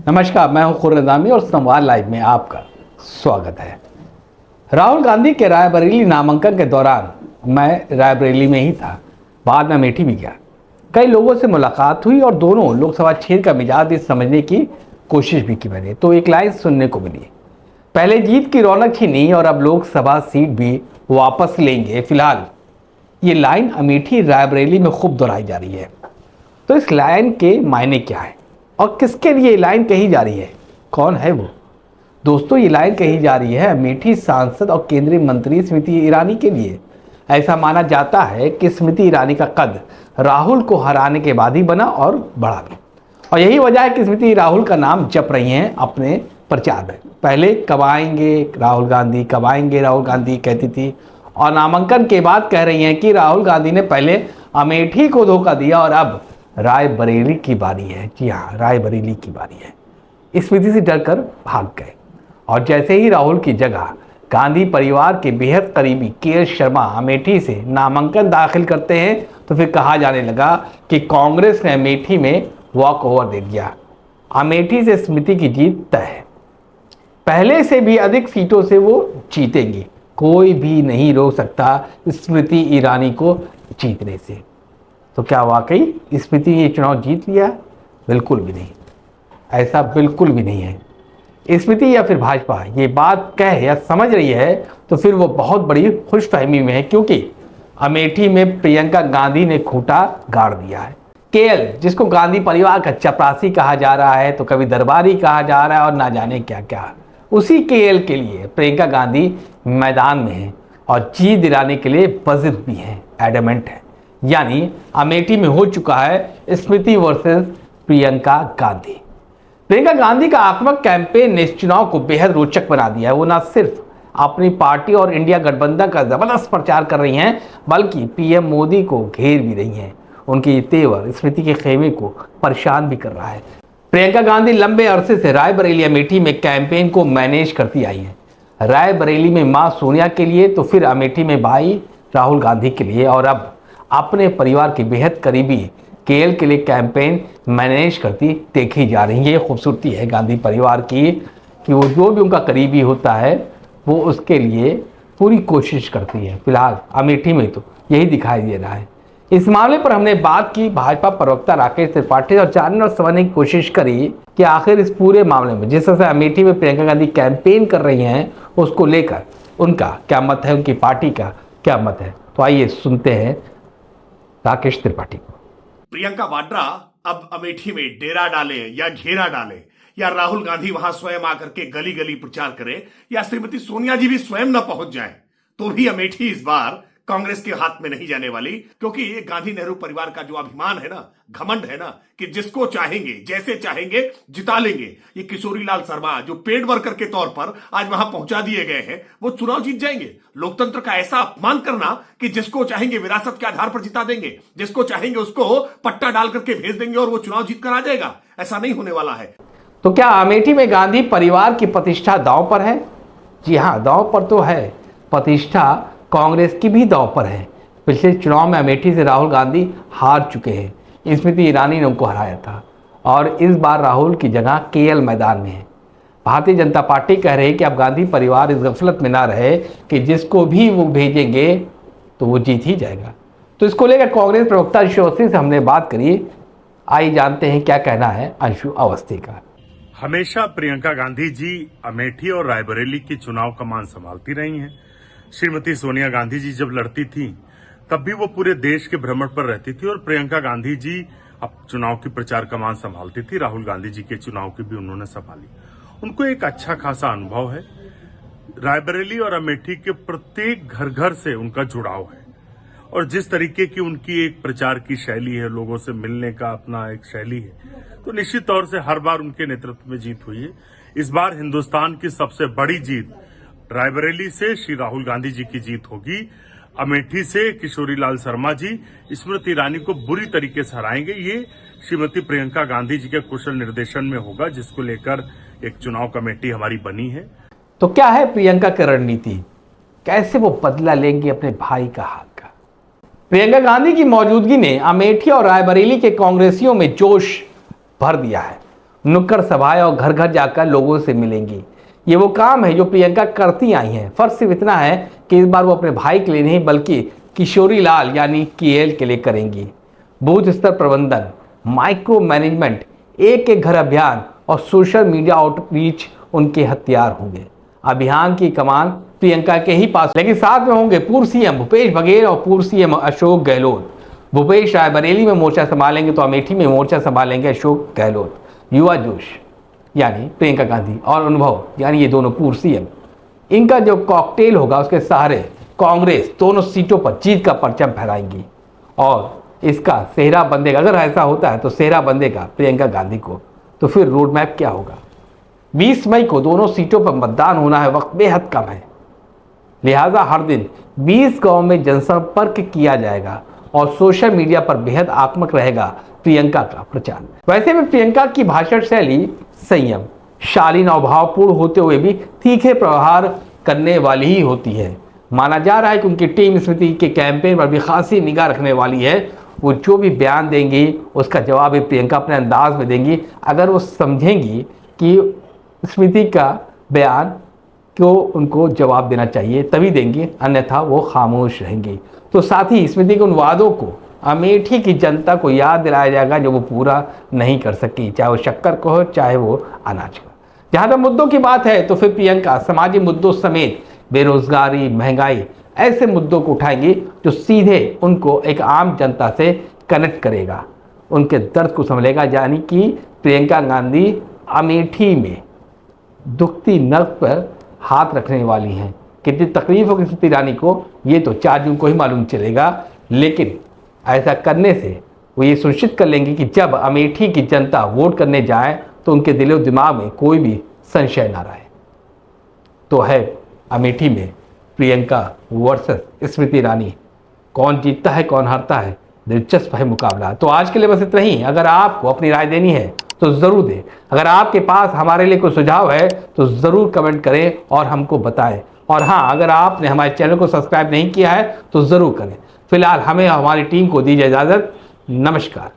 नमस्कार, मैं हूं खुर्रम निज़ामी और संवाद लाइव में आपका स्वागत है। राहुल गांधी के रायबरेली नामांकन के दौरान मैं रायबरेली में ही था, बाद में अमेठी भी गया। कई लोगों से मुलाकात हुई और दोनों लोकसभा क्षेत्र का मिजाज समझने की कोशिश भी की मैंने, तो एक लाइन सुनने को मिली, पहले जीत की रौनक छीनी और अब लोकसभा सीट भी वापस लेंगे। फिलहाल ये लाइन अमेठी रायबरेली में खूब दोहराई जा रही है। तो इस लाइन के मायने क्या है और किसके लिए ये लाइन कही जा रही है, कौन है वो? दोस्तों, ये लाइन कही जा रही है अमेठी सांसद और केंद्रीय मंत्री स्मृति ईरानी के लिए। ऐसा माना जाता है कि स्मृति ईरानी का कद राहुल को हराने के बाद ही बना और बढ़ा भी, और यही वजह है कि स्मृति राहुल का नाम जप रही हैं अपने प्रचार में। पहले कब आएंगे राहुल गांधी, कब आएंगे राहुल गांधी कहती थी, और नामांकन के बाद कह रही हैं कि राहुल गांधी ने पहले अमेठी को धोखा दिया और अब रायबरेली की बारी है। जी हाँ, रायबरेली की बारी है। स्मृति से डरकर भाग गए और जैसे ही राहुल की जगह गांधी परिवार के बेहद करीबी के शर्मा अमेठी से नामांकन दाखिल करते हैं तो फिर कहा जाने लगा कि कांग्रेस ने अमेठी में वॉक ओवर दे दिया। अमेठी से स्मृति की जीत तय है, पहले से भी अधिक सीटों से वो जीतेंगी। कोई भी नहीं रोक सकता स्मृति ईरानी को जीतने से। तो क्या वाकई स्मृति ये चुनाव जीत लिया? बिल्कुल भी नहीं, ऐसा बिल्कुल भी नहीं है। स्मृति या फिर भाजपा ये बात कह या समझ रही है तो फिर वो बहुत बड़ी खुशफहमी में है, क्योंकि अमेठी में प्रियंका गांधी ने खूंटा गाड़ दिया है। केएल, जिसको गांधी परिवार का चपरासी कहा जा रहा है तो कभी दरबारी कहा जा रहा है और ना जाने क्या क्या, उसी केएल के लिए प्रियंका गांधी मैदान में है और जीत दिलाने के लिए बजिद भी है, एडमेंट है। यानी अमेठी में हो चुका है स्मृति वर्सेस प्रियंका गांधी। प्रियंका गांधी का आक्रामक कैंपेन ने इस चुनाव को बेहद रोचक बना दिया है। वो न सिर्फ अपनी पार्टी और इंडिया गठबंधन का जबरदस्त प्रचार कर रही हैं, बल्कि पीएम मोदी को घेर भी रही हैं। उनकी ये तेवर स्मृति के खेमे को परेशान भी कर रहा है। प्रियंका गांधी लंबे अरसे से रायबरेली अमेठी में कैंपेन को मैनेज करती आई है। रायबरेली में मां सोनिया के लिए, तो फिर अमेठी में भाई राहुल गांधी के लिए, और अब अपने परिवार के बेहद करीबी केएल के लिए कैंपेन मैनेज करती देखी जा रही है। ये खूबसूरती है गांधी परिवार की कि वो जो भी उनका करीबी होता है वो उसके लिए पूरी कोशिश करती है। फिलहाल अमेठी में तो यही दिखाई दे रहा है। इस मामले पर हमने बात की भाजपा प्रवक्ता राकेश त्रिपाठी और जानने और समझने की कोशिश करी कि आखिर इस पूरे मामले में जिस तरह से अमेठी में प्रियंका गांधी कैंपेन कर रही हैं उसको लेकर उनका क्या मत है, उनकी पार्टी का क्या मत है। तो आइए सुनते हैं राकेश त्रिपाठी को। प्रियंका वाड्रा अब अमेठी में डेरा डाले या घेरा डाले, या राहुल गांधी वहां स्वयं आकर के गली गली प्रचार करे, या श्रीमती सोनिया जी भी स्वयं न पहुंच जाएं, तो भी अमेठी इस बार कांग्रेस के हाथ में नहीं जाने वाली। क्योंकि ये गांधी नेहरू परिवार का जो अभिमान है ना, घमंड है ना, कि जिसको चाहेंगे जैसे चाहेंगे जिता लेंगे। ये किशोरी लाल शर्मा जो पेड वर्कर के तौर पर आज वहां पहुंचा दिए गए हैं, वो चुनाव जीत जाएंगे। लोकतंत्र का ऐसा अपमान करना कि जिसको चाहेंगे विरासत के आधार पर जिता देंगे, जिसको चाहेंगे उसको पट्टा डाल करके भेज देंगे और वो चुनाव जीत कर आ जाएगा, ऐसा नहीं होने वाला है। तो क्या अमेठी में गांधी परिवार की प्रतिष्ठा दांव पर है? जी हाँ, दांव पर तो है। प्रतिष्ठा कांग्रेस की भी दांव पर है। पिछले चुनाव में अमेठी से राहुल गांधी हार चुके हैं। स्मृति ईरानी ने उनको हराया था और इस बार राहुल की जगह केएल मैदान में है। भारतीय जनता पार्टी कह रही है कि अब गांधी परिवार इस गफलत में ना रहे कि जिसको भी वो भेजेंगे तो वो जीत ही जाएगा। तो इसको लेकर कांग्रेस प्रवक्ता अंशु अवस्थी से हमने बात करी। आइए जानते हैं क्या कहना है अंशु अवस्थी का। हमेशा प्रियंका गांधी जी अमेठी और रायबरेली की चुनाव कमान संभालती रही हैं। श्रीमती सोनिया गांधी जी जब लड़ती थी तब भी वो पूरे देश के भ्रमण पर रहती थी और प्रियंका गांधी जी अब चुनाव की प्रचार कमान संभालती थी। राहुल गांधी जी के चुनाव की भी उन्होंने संभाली। उनको एक अच्छा खासा अनुभव है। रायबरेली और अमेठी के प्रत्येक घर घर से उनका जुड़ाव है और जिस तरीके की उनकी एक प्रचार की शैली है, लोगों से मिलने का अपना एक शैली है, तो निश्चित तौर से हर बार उनके नेतृत्व में जीत हुई है। इस बार हिंदुस्तान की सबसे बड़ी जीत रायबरेली से श्री राहुल गांधी जी की जीत होगी। अमेठी से किशोरी लाल शर्मा जी स्मृति ईरानी को बुरी तरीके से हराएंगे। ये श्रीमती प्रियंका गांधी जी के कुशल निर्देशन में होगा, जिसको लेकर एक चुनाव कमेटी हमारी बनी है। तो क्या है प्रियंका की रणनीति, कैसे वो बदला लेंगे अपने भाई का हाथ का? प्रियंका गांधी की मौजूदगी ने अमेठी और रायबरेली के कांग्रेसियों में जोश भर दिया है। नुक्कड़ सभाएं और घर घर जाकर लोगों से मिलेंगी। ये वो काम है जो प्रियंका करती आई हैं। फर्क सिर्फ इतना है कि इस बार वो अपने भाई के लिए नहीं बल्कि किशोरी लाल यानी केएल के लिए करेंगी। बूथ स्तर प्रबंधन, माइक्रो मैनेजमेंट, एक एक घर अभियान और सोशल मीडिया आउटरीच उनके हथियार होंगे। अभियान की कमान प्रियंका के ही पास, लेकिन साथ में होंगे पूर्व सीएम भूपेश बघेल और पूर्व सीएम अशोक गहलोत। भूपेश रायबरेली में मोर्चा संभालेंगे तो अमेठी में मोर्चा संभालेंगे अशोक गहलोत। युवा जोश यानी प्रियंका गांधी और अनुभव यानी ये दोनों पूर्व सीएम, इनका जो कॉकटेल होगा उसके सहारे कांग्रेस दोनों सीटों पर जीत का परचम फहराएंगी और इसका सेहरा बंदेगा। अगर ऐसा होता है तो सेहरा बंदेगा प्रियंका गांधी को। तो फिर रोड मैप क्या होगा? 20 मई को दोनों सीटों पर मतदान होना है, वक्त बेहद कम है, लिहाजा हर दिन 20 गांव में जनसंपर्क किया जाएगा और सोशल मीडिया पर बेहद आक्रामक रहेगा प्रियंका का प्रचार। वैसे भी प्रियंका की भाषण शैली संयम, शालीन और भावपूर्ण होते हुए भी तीखे प्रहार करने वाली ही होती है। माना जा रहा है कि उनकी टीम स्मृति के कैंपेन पर भी खासी निगाह रखने वाली है। वो जो भी बयान देंगी उसका जवाब भी प्रियंका अपने अंदाज में देंगी। अगर वो समझेंगी कि स्मृति का बयान को उनको जवाब देना चाहिए तभी देंगी, अन्यथा वो खामोश रहेंगी। तो साथ ही स्मृति के उन वादों को अमेठी की जनता को याद दिलाया जाएगा जो वो पूरा नहीं कर सकी, चाहे वो शक्कर को हो चाहे वो अनाज का। जहाँ तक मुद्दों की बात है तो फिर प्रियंका सामाजिक मुद्दों समेत बेरोजगारी, महंगाई, ऐसे मुद्दों को उठाएंगी जो सीधे उनको एक आम जनता से कनेक्ट करेगा, उनके दर्द को समझेगा। यानी कि प्रियंका गांधी अमेठी में दुखती नर्क पर हाथ रखने वाली हैं। कितनी तकलीफ होगी स्मृति ईरानी को ये तो 4 जून को ही मालूम चलेगा, लेकिन ऐसा करने से वो ये सुनिश्चित कर लेंगे कि जब अमेठी की जनता वोट करने जाए तो उनके दिलो दिमाग में कोई भी संशय ना रहे। तो है अमेठी में प्रियंका वर्सेस स्मृति ईरानी, कौन जीतता है कौन हारता है, दिलचस्प है मुकाबला। तो आज के लिए बस इतना ही। अगर आपको अपनी राय देनी है तो ज़रूर दें। अगर आपके पास हमारे लिए कोई सुझाव है तो ज़रूर कमेंट करें और हमको बताएं। और हाँ, अगर आपने हमारे चैनल को सब्सक्राइब नहीं किया है तो ज़रूर करें। फिलहाल हमें हमारी टीम को दीजिए इजाज़त। नमस्कार।